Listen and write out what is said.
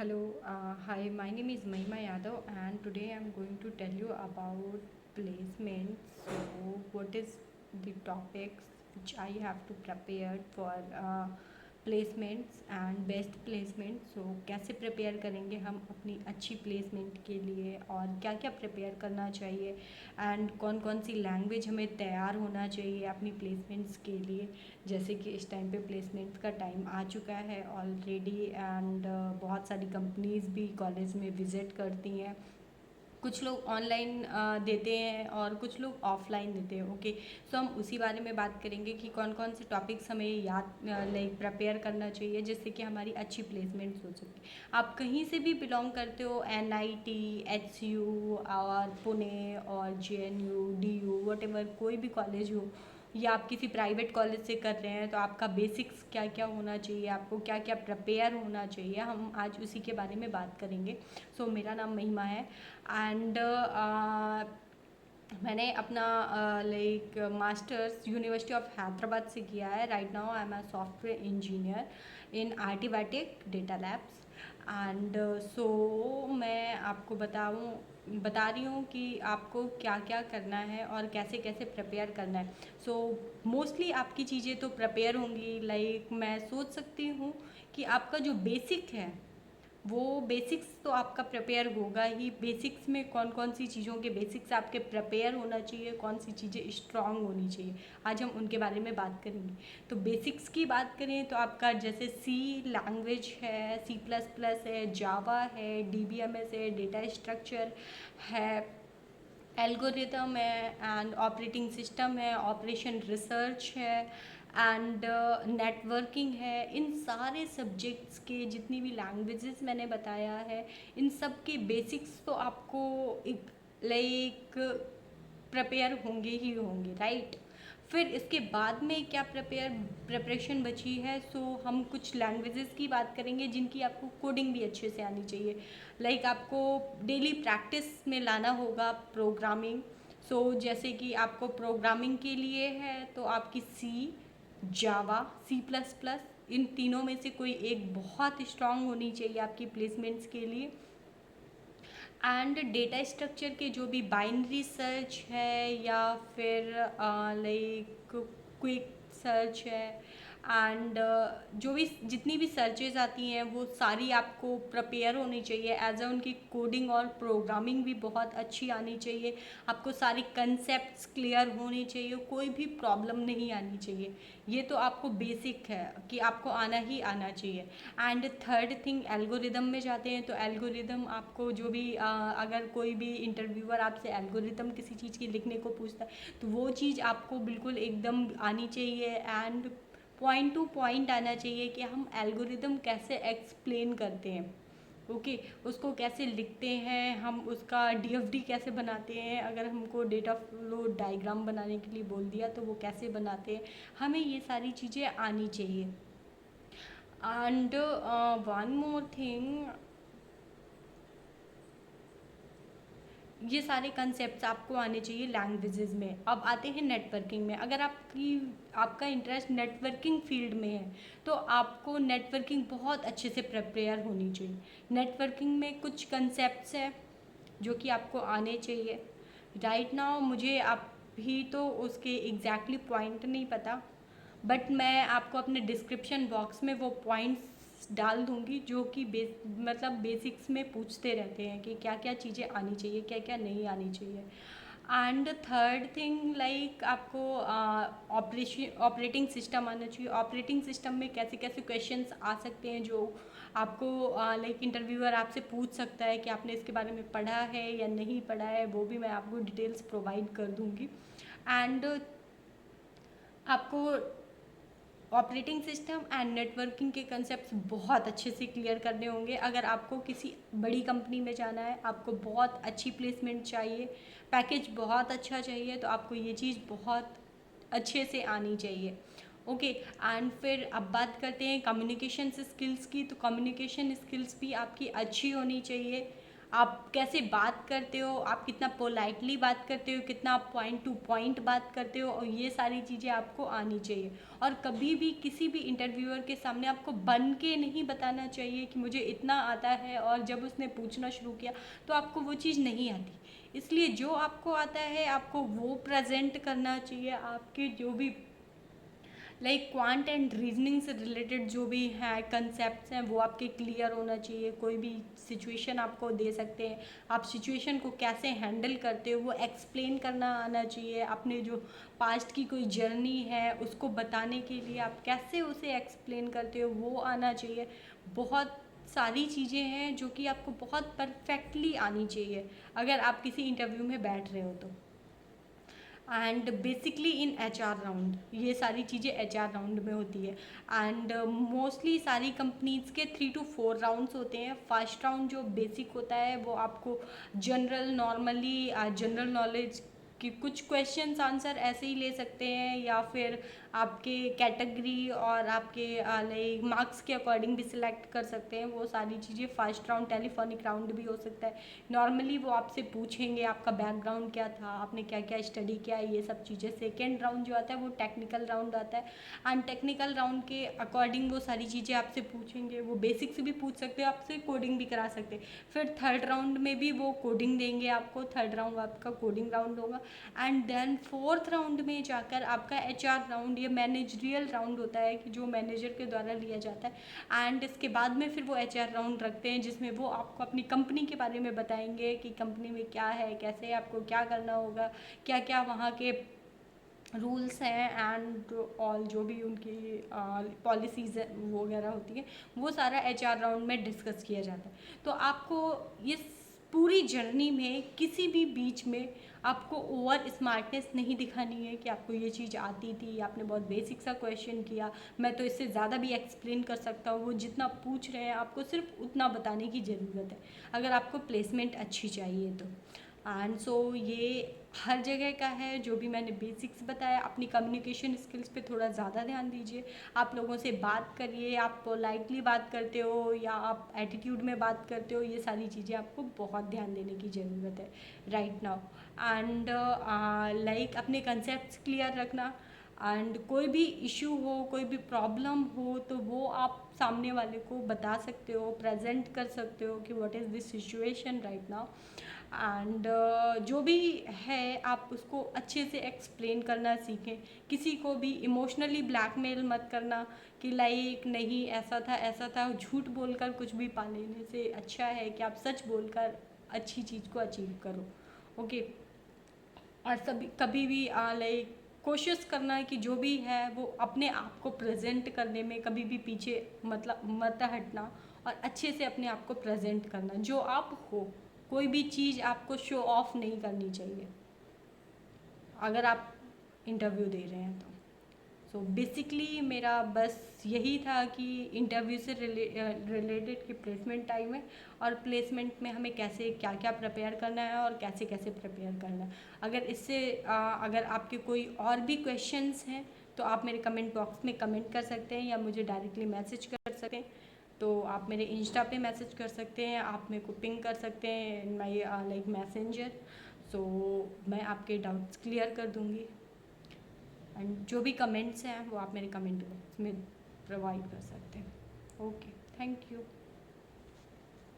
Hello, hi, my name is Mahima Yadav, and today I'm going to tell you about placements. So, what is the topics which I have to prepare for placements and best placement. So कैसे prepare करेंगे हम अपनी अच्छी placement के लिए और क्या क्या प्रिपेयर करना चाहिए एंड कौन कौन सी लैंग्वेज हमें तैयार होना चाहिए अपनी प्लेसमेंट्स के लिए. जैसे कि इस टाइम पे प्लेसमेंट का टाइम आ चुका है ऑलरेडी एंड बहुत सारी कंपनीज़ भी कॉलेज में विज़िट करती हैं. कुछ लोग ऑनलाइन देते हैं और कुछ लोग ऑफलाइन देते हैं. ओके, सो हम उसी बारे में बात करेंगे कि कौन कौन से टॉपिक्स हमें याद लाइक प्रिपेयर करना चाहिए जिससे कि हमारी अच्छी प्लेसमेंट्स हो सके. आप कहीं से भी बिलोंग करते हो, NIT, HU और पुणे और JNU, DU, वट एवर कोई भी कॉलेज हो या आप किसी प्राइवेट कॉलेज से कर रहे हैं, तो आपका बेसिक्स क्या क्या होना चाहिए, आपको क्या क्या प्रिपेयर होना चाहिए, हम आज उसी के बारे में बात करेंगे. सो मेरा नाम महिमा है एंड मैंने अपना like masters university of Hyderabad से किया है. Right now I am a software engineer in Artivatic data labs and so मैं आपको बता रही हूँ कि आपको क्या क्या करना है और कैसे कैसे प्रिपेयर करना है. सो मोस्टली आपकी चीज़ें तो प्रिपेयर होंगी. लाइक मैं सोच सकती हूँ कि आपका जो बेसिक है वो बेसिक्स तो आपका प्रिपेयर होगा ही. बेसिक्स में कौन कौन सी चीज़ों के बेसिक्स आपके प्रिपेयर होना चाहिए, कौन सी चीज़ें स्ट्रांग होनी चाहिए, आज हम उनके बारे में बात करेंगे. तो बेसिक्स की बात करें तो आपका जैसे सी लैंग्वेज है, C++ है, जावा है, DBMS है, डेटा स्ट्रक्चर है, एल्गोरिथम है एंड ऑपरेटिंग सिस्टम है, ऑपरेशन रिसर्च है एंड नेटवर्किंग है. इन सारे सब्जेक्ट्स के जितनी भी लैंग्वेजेस मैंने बताया है, इन सब के बेसिक्स तो आपको एक लाइक प्रिपेयर होंगे ही होंगे, राइट. फिर इसके बाद में क्या प्रिपरेशन बची है. सो हम कुछ लैंग्वेजेस की बात करेंगे जिनकी आपको कोडिंग भी अच्छे से आनी चाहिए. लाइक आपको डेली प्रैक्टिस में लाना होगा प्रोग्रामिंग. सो जैसे कि आपको प्रोग्रामिंग के लिए है तो आपकी सी, जावा, C++, इन तीनों में से कोई एक बहुत स्ट्रांग होनी चाहिए आपकी प्लेसमेंट्स के लिए. एंड डेटा स्ट्रक्चर के जो भी बाइनरी सर्च है या फिर लाइक क्विक सर्च है एंड जो भी जितनी भी सर्चेज आती हैं वो सारी आपको प्रिपेयर होनी चाहिए. एज अ उनकी कोडिंग और प्रोग्रामिंग भी बहुत अच्छी आनी चाहिए. आपको सारी कंसेप्ट्स क्लियर होने चाहिए, कोई भी प्रॉब्लम नहीं आनी चाहिए. ये तो आपको बेसिक है कि आपको आना ही आना चाहिए. एंड थर्ड थिंग, एल्गोरिदम में जाते हैं तो एल्गोरिदम आपको जो भी अगर कोई भी इंटरव्यूअर आपसे एल्गोरिदम किसी चीज़ की लिखने को पूछता है तो वो चीज़ आपको बिल्कुल एकदम आनी चाहिए एंड पॉइंट टू पॉइंट आना चाहिए कि हम एल्गोरिदम कैसे एक्सप्लेन करते हैं. ओके, उसको कैसे लिखते हैं, हम उसका DFD कैसे बनाते हैं, अगर हमको डेटा फ्लो डायग्राम बनाने के लिए बोल दिया तो वो कैसे बनाते हैं, हमें ये सारी चीज़ें आनी चाहिए. एंड वन मोर थिंग, ये सारे कंसेप्ट आपको आने चाहिए लैंग्वेजेस में. अब आते हैं नेटवर्किंग में. अगर आपका इंटरेस्ट नेटवर्किंग फील्ड में है तो आपको नेटवर्किंग बहुत अच्छे से प्रिपेयर होनी चाहिए. नेटवर्किंग में कुछ कंसेप्ट्स हैं जो कि आपको आने चाहिए. राइट नाउ मुझे आप भी तो उसके एग्जैक्टली पॉइंट नहीं पता, बट मैं आपको अपने डिस्क्रिप्शन बॉक्स में वो पॉइंट्स डाल दूँगी जो कि मतलब बेसिक्स में पूछते रहते हैं कि क्या क्या चीज़ें आनी चाहिए, क्या क्या नहीं आनी चाहिए. एंड थर्ड थिंग, लाइक आपको ऑपरेटिंग सिस्टम आना चाहिए. ऑपरेटिंग सिस्टम में कैसे कैसे क्वेश्चंस आ सकते हैं जो आपको लाइक इंटरव्यूअर आपसे पूछ सकता है कि आपने इसके बारे में पढ़ा है या नहीं पढ़ा है, वो भी मैं आपको डिटेल्स प्रोवाइड कर दूँगी. एंड आपको ऑपरेटिंग सिस्टम एंड नेटवर्किंग के कंसेप्ट बहुत अच्छे से क्लियर करने होंगे. अगर आपको किसी बड़ी कंपनी में जाना है, आपको बहुत अच्छी प्लेसमेंट चाहिए, पैकेज बहुत अच्छा चाहिए, तो आपको ये चीज़ बहुत अच्छे से आनी चाहिए. ओके, एंड फिर अब बात करते हैं कम्युनिकेशन स्किल्स की. तो कम्युनिकेशन स्किल्स भी आपकी अच्छी होनी चाहिए. आप कैसे बात करते हो, आप कितना पोलाइटली बात करते हो, कितना आप पॉइंट टू पॉइंट बात करते हो, और ये सारी चीज़ें आपको आनी चाहिए। और कभी भी किसी भी इंटरव्यूअर के सामने आपको बन के नहीं बताना चाहिए कि मुझे इतना आता है, और जब उसने पूछना शुरू किया तो आपको वो चीज़ नहीं आती। इसलिए जो आपको आता है आपको वो प्रेजेंट करना चाहिए। आपके जो भी क्वांट एंड रीजनिंग से रिलेटेड जो भी है कंसेप्ट हैं वो आपके क्लियर होना चाहिए। कोई भी सिचुएशन आपको दे सकते हैं, आप सिचुएशन को कैसे हैंडल करते हो वो एक्सप्लेन करना आना चाहिए। अपने जो पास्ट की कोई जर्नी है उसको बताने के लिए आप कैसे उसे एक्सप्लेन करते हो वो आना चाहिए। बहुत सारी चीज़ें हैं जो कि आपको बहुत परफेक्टली आनी चाहिए अगर आप किसी इंटरव्यू में बैठ रहे हो तो। And basically in H R round ये सारी चीज़ें एच आर राउंड में होती है। एंड मोस्टली सारी कंपनीज़ के 3 to 4 राउंड्स होते हैं। फर्स्ट राउंड जो बेसिक होता है वो आपको जनरल नॉर्मली जनरल नॉलेज कि कुछ क्वेश्चंस आंसर ऐसे ही ले सकते हैं, या फिर आपके कैटेगरी और आपके मार्क्स के अकॉर्डिंग भी सिलेक्ट कर सकते हैं। वो सारी चीज़ें फर्स्ट राउंड। टेलीफोनिक राउंड भी हो सकता है। नॉर्मली वो आपसे पूछेंगे आपका बैकग्राउंड क्या था, आपने क्या क्या स्टडी किया, ये सब चीज़ें। सेकेंड राउंड जो आता है वो टेक्निकल राउंड आता है। एंड टेक्निकल राउंड के अकॉर्डिंग वो सारी चीज़ें आपसे पूछेंगे। वो बेसिक से भी पूछ सकते हो, आपसे कोडिंग भी करा सकते हैं। फिर थर्ड राउंड में भी वो कोडिंग देंगे आपको। थर्ड राउंड आपका कोडिंग राउंड होगा। एंड देन फोर्थ राउंड में जाकर आपका एच आर राउंड या मैनेजरियल राउंड होता है कि जो मैनेजर के द्वारा लिया जाता है। एंड इसके बाद में फिर वो एच आर राउंड रखते हैं जिसमें वो आपको अपनी कंपनी के बारे में बताएंगे कि कंपनी में क्या है, कैसे आपको क्या करना होगा, क्या क्या वहाँ के रूल्स हैं, एंड ऑल जो भी उनकी पॉलिसीज़ वगैरह होती है वो सारा एच आर राउंड में डिस्कस किया जाता है। तो आपको इस पूरी जर्नी में किसी भी बीच में आपको ओवर स्मार्टनेस नहीं दिखानी है कि आपको ये चीज़ आती थी, आपने बहुत बेसिक सा क्वेश्चन किया, मैं तो इससे ज़्यादा भी एक्सप्लेन कर सकता हूँ। वो जितना पूछ रहे हैं आपको सिर्फ उतना बताने की ज़रूरत है अगर आपको प्लेसमेंट अच्छी चाहिए तो। एंड सो ये हर जगह का है जो भी मैंने बेसिक्स बताया। अपनी कम्युनिकेशन स्किल्स पे थोड़ा ज़्यादा ध्यान दीजिए। आप लोगों से बात करिए, आप पोलाइटली बात करते हो या आप एटीट्यूड में बात करते हो, ये सारी चीज़ें आपको बहुत ध्यान देने की ज़रूरत है राइट नाउ। एंड अपने कंसेप्ट क्लियर रखना। एंड कोई भी इशू हो, कोई भी प्रॉब्लम हो तो वो आप सामने वाले को बता सकते हो, प्रेजेंट कर सकते हो कि what is this situation right now. And जो भी है आप उसको अच्छे से एक्सप्लेन करना सीखें। किसी को भी इमोशनली ब्लैकमेल मत करना कि नहीं ऐसा था। झूठ बोलकर कुछ भी पा लेने से अच्छा है कि आप सच बोलकर अच्छी चीज़ को अचीव करो। ओके। और सभी कभी भी कोशिश करना है कि जो भी है वो अपने आप को प्रेजेंट करने में कभी भी पीछे मतलब मत हटना, और अच्छे से अपने आप को प्रेजेंट करना जो आप हो। कोई भी चीज़ आपको शो ऑफ नहीं करनी चाहिए अगर आप इंटरव्यू दे रहे हैं तो। सो बेसिकली मेरा बस यही था कि इंटरव्यू से रिलेटेड कि प्लेसमेंट टाइम है, और प्लेसमेंट में हमें कैसे क्या क्या प्रिपेयर करना है और कैसे कैसे प्रिपेयर करना है। अगर आपके कोई और भी क्वेश्चंस हैं तो आप मेरे कमेंट बॉक्स में कमेंट कर सकते हैं या मुझे डायरेक्टली मैसेज कर सकते हैं। तो आप मेरे इंस्टा पे मैसेज कर सकते हैं, आप मेरे को पिंग कर सकते हैं इन माई मैसेंजर। सो मैं आपके डाउट्स क्लियर कर दूँगी। एंड जो भी कमेंट्स हैं वो आप मेरे कमेंट बॉक्स में प्रोवाइड कर सकते हैं। Okay, thank you.